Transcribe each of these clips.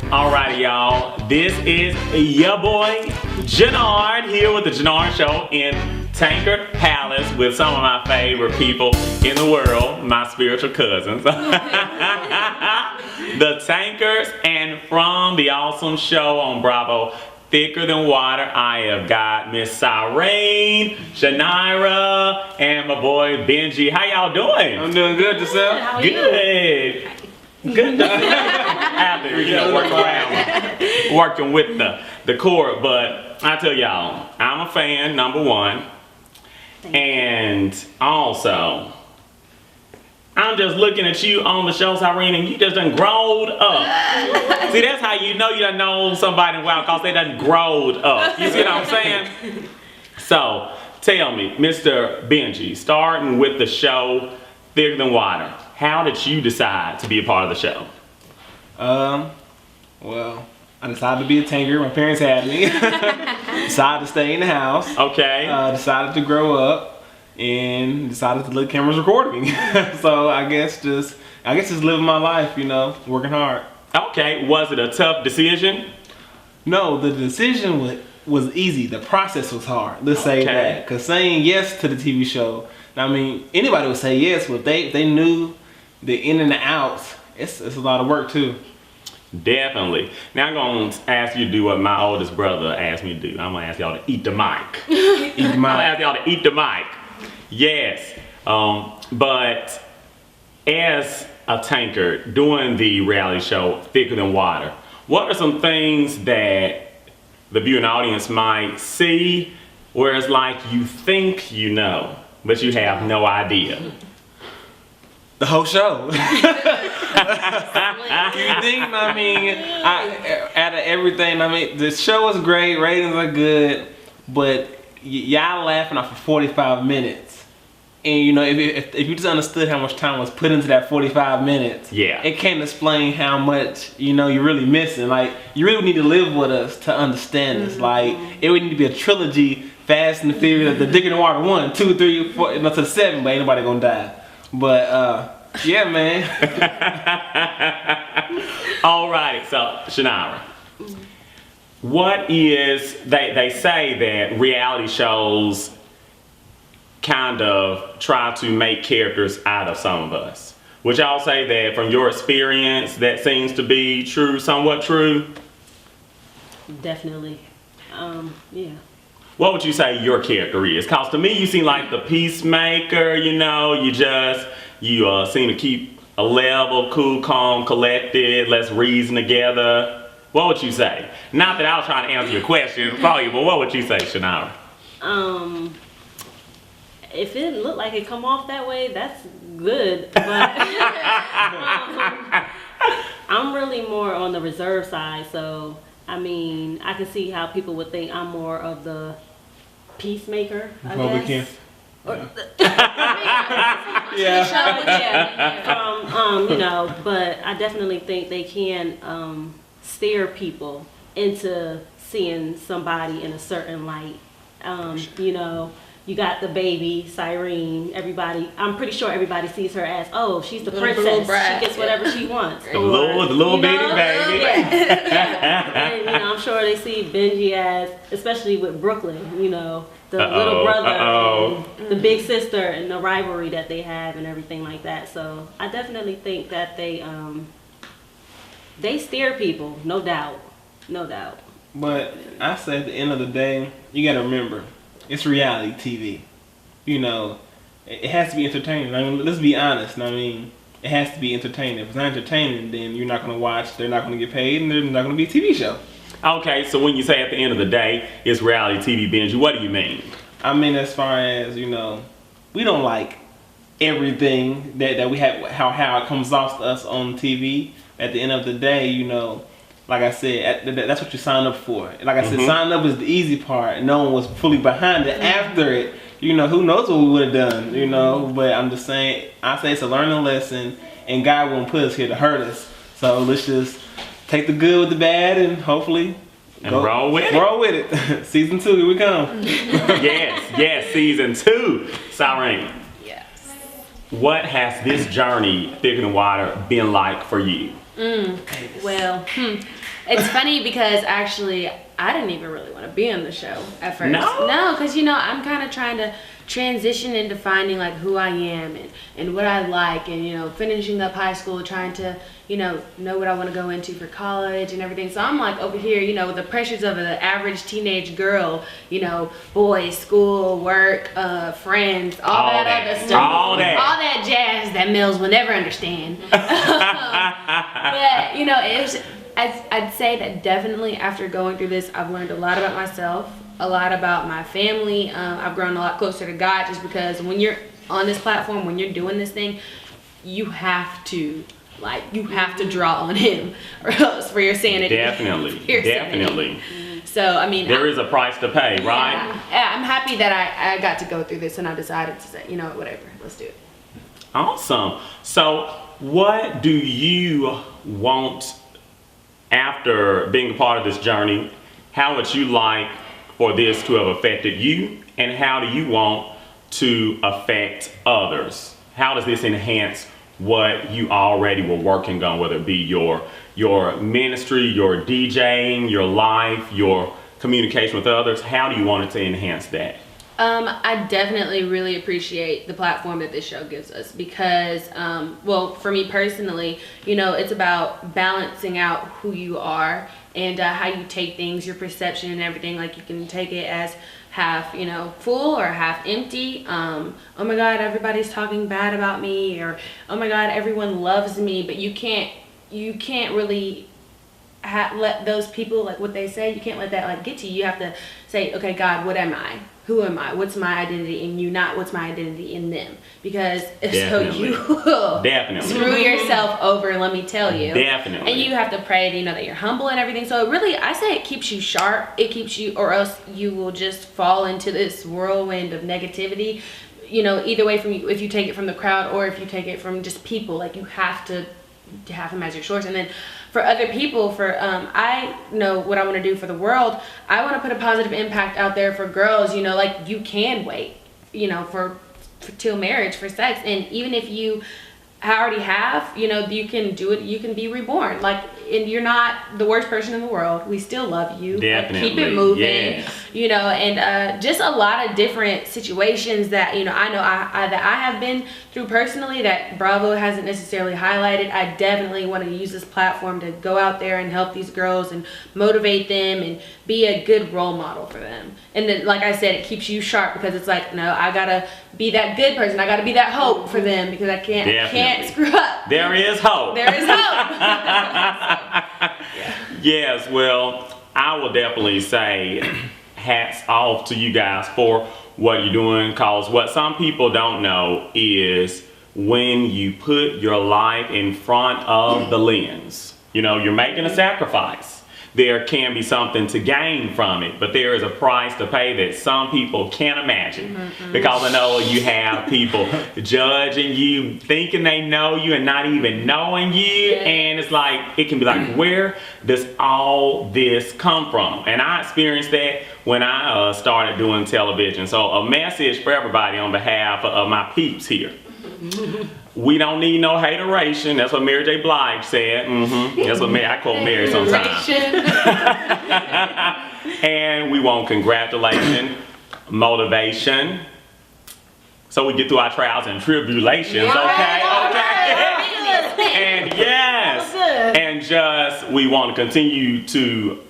Alrighty, y'all. This is your boy Janard here with the Janard Show in Tankard Palace with some of my favorite people in the world, my spiritual cousins. The Tankards, and from the awesome show on Bravo, Thicker Than Water, I have got Miss Sharon, Janard, and my boy Benji. How y'all doing? I'm doing good, yourself? How are Good. Good. After, working with the cord, but I tell y'all, I'm a fan, number one, and also, I'm just looking at you on the show, Sharon, and you just done growed up. See, that's how you know you done know somebody in a while, because they done growed up. You see what I'm saying? So, tell me, Mr. Benji, starting with the show Thicker Than Water, how did you decide to be a part of the show? Well, I decided to be a Tankard. My parents had me. Decided to stay in the house. Okay. Decided to grow up and decided to let cameras record me. So I guess just living my life, you know, working hard. Okay, was it a tough decision? No, the decision was easy. The process was hard. Let's say that. Because saying yes to the TV show, I mean, anybody would say yes, but they knew the in and the outs. It's a lot of work too. Definitely. Now I'm going to ask you to do what my oldest brother asked me to do. I'm going to ask y'all to eat the mic. Eat the mic. I'm going to ask y'all to eat the mic. Yes. But as a Tankard doing the reality show Thicker Than Water, what are some things that the viewing audience might see where it's like you think you know, but you have no idea? The whole show. You think, I mean, out of everything, I mean, the show was great, ratings are good, but y'all laughing off for 45 minutes. And you know, if you just understood how much time was put into that 45 minutes, yeah, it can't explain how much, you know, you're really missing. Like, you really need to live with us to understand this. Like, it would need to be a trilogy, Fast and the Furious, the Thicker Than Water 1, 2, 3, 4, to 7, but ain't nobody gonna die. But yeah, man. Alrighty, so Janard, what is, they say that reality shows kind of try to make characters out of some of us. Would y'all say that from your experience that seems to be true, somewhat true? Definitely. Yeah. What would you say your character is? Cause to me you seem like the peacemaker, you know, you seem to keep a level, cool, calm, collected, let's reason together. What would you say? Not that I was trying to answer your question for you, but what would you say, Janard? If it looked like it come off that way, that's good. But I'm really more on the reserve side, so I mean, I can see how people would think I'm more of the peacemaker, I guess. Yeah. You know, but I definitely think they can steer people into seeing somebody in a certain light. You know, you got the baby, Sharon, everybody, I'm pretty sure everybody sees her as, oh, she's the princess, she gets whatever she wants. The little bitty baby. Yeah. And, you know, I'm sure they see Benji as, especially with Brooklyn, you know, the little brother and the big sister and the rivalry that they have and everything like that. So I definitely think that they steer people, no doubt. No doubt. But I say at the end of the day, you gotta remember, it's reality TV. You know, it has to be entertaining. I mean, let's be honest. I mean, it has to be entertaining. If it's not entertaining, then you're not gonna watch, they're not gonna get paid, and there's not gonna be a TV show. Okay, so when you say at the end of the day, it's reality TV, Benji, what do you mean? I mean, as far as, you know, we don't like everything that we have, how it comes off to us on TV. At the end of the day, you know, like I said, that's what you sign up for. Like I said, signing up is the easy part. No one was fully behind it. After it, you know, who knows what we would have done, you know. But I'm just saying, I say it's a learning lesson, and God won't put us here to hurt us. So let's just take the good with the bad, and hopefully roll with it. Roll with it. Season 2, here we come. yes, season 2. Sharon. Yes. What has this journey, Thicker Than Water, been like for you? Well, It's funny because actually I didn't even really want to be on the show at first. No, because I'm kind of trying to transition into finding like who I am and what I like, and finishing up high school, trying to know what I want to go into for college and everything. So I'm like over here, with the pressures of the average teenage girl, boys, school, work, friends, all that other stuff, all that jazz that males will never understand. But I'd say that definitely after going through this, I've learned a lot about myself, a lot about my family. I've grown a lot closer to God, just because when you're on this platform, when you're doing this thing, you have to draw on Him, or else for your sanity. Definitely. Sanity. So there is a price to pay, right? Yeah, I'm happy that I got to go through this, and I decided to say, whatever, let's do it. Awesome. So what do you want after being a part of this journey? How would you like for this to have affected you, and how do you want to affect others? How does this enhance what you already were working on, whether it be your ministry, your DJing, your life, your communication with others? How do you want it to enhance that? I definitely really appreciate the platform that this show gives us, because, for me personally, it's about balancing out who you are and how you take things, your perception and everything. Like, you can take it as half, full or half empty. Oh my God, everybody's talking bad about me, or oh my God, everyone loves me. But you can't really let those people, like what they say, you can't let that get to you. You have to say, okay, God, what am I? Who am I? What's my identity in you, not what's my identity in them? Because so you will screw yourself over, let me tell you. Definitely. And you have to pray, that you're humble and everything. So really, I say it keeps you sharp. It keeps you, or else you will just fall into this whirlwind of negativity. Either way, if you take it from the crowd or if you take it from just people, you have to have Him as your source. And then for other people, I know what I want to do for the world. I want to put a positive impact out there for girls. You can wait, for till marriage for sex, and even if you already have, you can do it. You can be reborn. And you're not the worst person in the world. We still love you. Definitely. Keep it moving. Yes. And just a lot of different situations that I know that I have been through personally that Bravo hasn't necessarily highlighted. I definitely want to use this platform to go out there and help these girls and motivate them and be a good role model for them. And then, like I said, it keeps you sharp, because it's no, I gotta be that good person. I gotta be that hope for them, because I can't screw up. There is hope. There is hope. Yes, well, I will definitely say hats off to you guys for what you're doing, because what some people don't know is when you put your life in front of the lens, you're making a sacrifice. There can be something to gain from it, but there is a price to pay that some people can't imagine. Because I know you have people judging you, thinking they know you and not even knowing you. And it's it can be where does all this come from? And I experienced that when I started doing television. So a message for everybody on behalf of my peeps here. We don't need no hateration. That's what Mary J. Blige said. That's what I quote Mary sometimes. And we want congratulation, motivation, so we get through our trials and tribulations. Okay. And yes, and just we want to continue to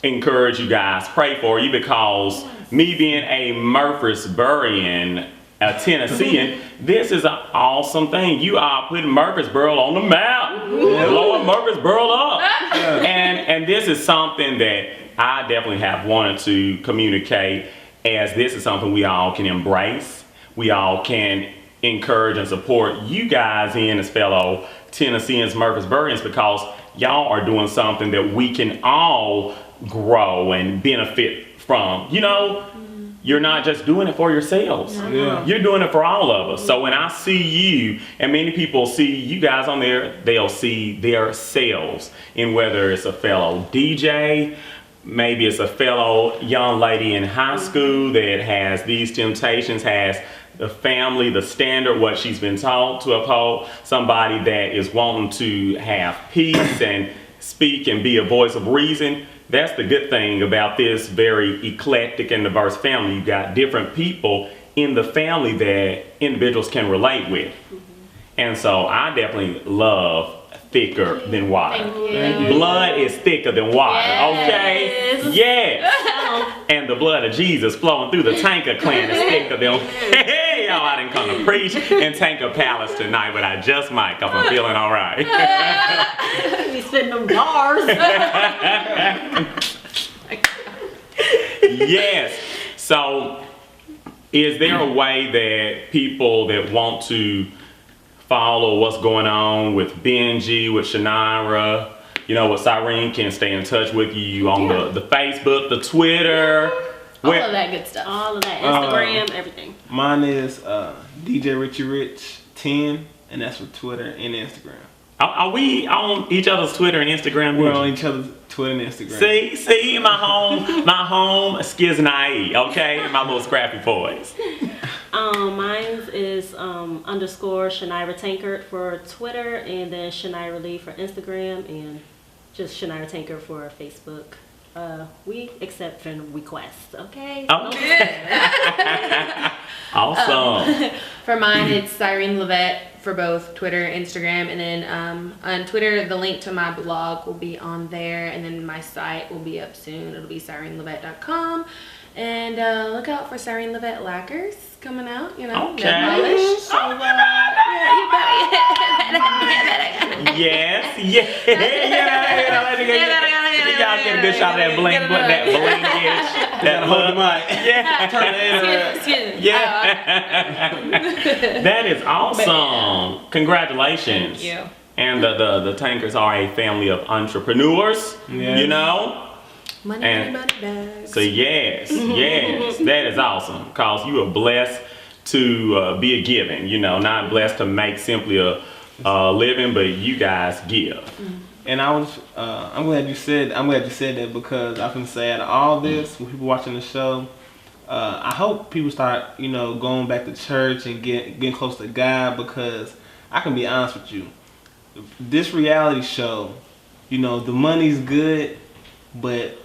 encourage you guys, pray for you, because me being a Murfreesborian, a Tennessean, this is an awesome thing. You are putting Murfreesboro on the map. Blowing Murfreesboro up. And this is something that I definitely have wanted to communicate, as this is something we all can embrace. We all can encourage and support you guys in as fellow Tennesseans, Murfreesborians, because y'all are doing something that we can all grow and benefit from. You're not just doing it for yourselves. You're doing it for all of us. So when I see you, and many people see you guys on there, they'll see their selves in whether it's a fellow DJ, maybe it's a fellow young lady in high school that has these temptations, has the family, the standard, what she's been taught to uphold, somebody that is wanting to have peace and speak and be a voice of reason. That's the good thing about this very eclectic and diverse family. You got different people in the family that individuals can relate with. And so I definitely love thicker than water. Thank you. Blood is thicker than water, Yes. okay? Yes. And the blood of Jesus flowing through the Tankard clan is thicker than. Hey, y'all, I didn't come to preach in Tankard Palace tonight, but I just might because I'm feeling all right. We spitting them bars. Yes. So, is there a way that people that want to follow what's going on with Benji, with Shanira, you know, with Cyrene, can stay in touch with you on the Facebook, the Twitter? All of that good stuff. All of that. Instagram, everything. Mine is DJ Richie Rich 10, and that's for Twitter and Instagram. Are we on each other's Twitter and Instagram? We're on each other's Twitter and Instagram. See, my home skiznae, okay? My little scrappy boys. Mine is underscore Shanira Tankard for Twitter, and then Shanira Lee for Instagram, and just Shanira Tankard for Facebook. We accept friend requests, okay? Awesome. For mine, it's Cyrene Levette for both Twitter, Instagram, and then on Twitter, the link to my blog will be on there, and then my site will be up soon. It'll be SyreneLevette.com. And look out for Cyrene Levette lacquers coming out, you know. Okay. They're polished. So, Yes. Y'all get a good shot of that bling, that blinkish, that Hold the look. mic. Yeah. Turn it around. Excuse me. Yeah. That is awesome. Congratulations. Thank you. And the Tankards are a family of entrepreneurs, Yes. you know. Money, And money, bags. so yes, that is awesome. Because you are blessed to be a giving, you know, not blessed to make simply a living, but you guys give. And I was, I'm glad you said that, because I can say out of all this, when people watching the show, I hope people start, you know, going back to church and getting close to God, because I can be honest with you, this reality show, you know, the money's good, but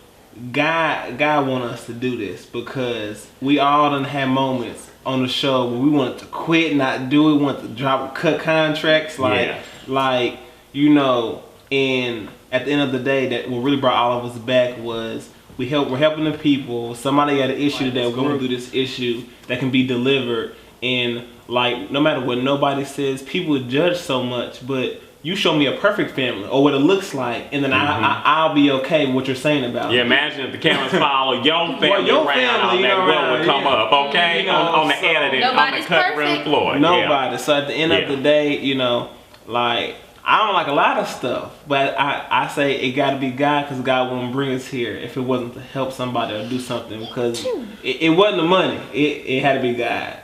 God want us to do this, because we all done had moments on the show where we wanted to quit, not do it, wanted to cut contracts, like, you know. And at the end of the day, that what really brought all of us back was we're helping the people. Somebody had an issue that we're going through this issue that can be delivered. And like, no matter what nobody says, people judge so much, but you show me a perfect family or what it looks like, and then I'll be okay with what you're saying about it. Yeah, imagine if the cameras follow your family around on that road would come up, okay? You know, on the editing, on the cut room floor. Nobody. Yeah. So at the end of the day, you know, like, I don't like a lot of stuff, but I say it got to be God, because God wouldn't bring us here if it wasn't to help somebody or do something, because it wasn't the money. It had to be God.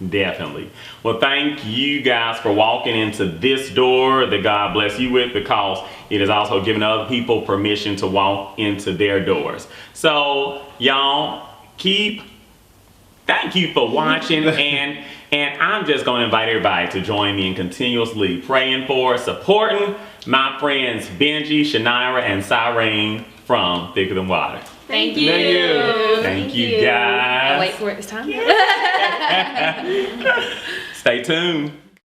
Definitely. Well, thank you guys for walking into this door that God bless you with, because it has also given other people permission to walk into their doors. So, y'all, thank you for watching, and I'm just going to invite everybody to join me in continuously praying for, supporting my friends Benji, Shanira, and Cyrene from Thicker Than Water. Thank you. Thank you, guys. I'll wait for it this time. Stay tuned.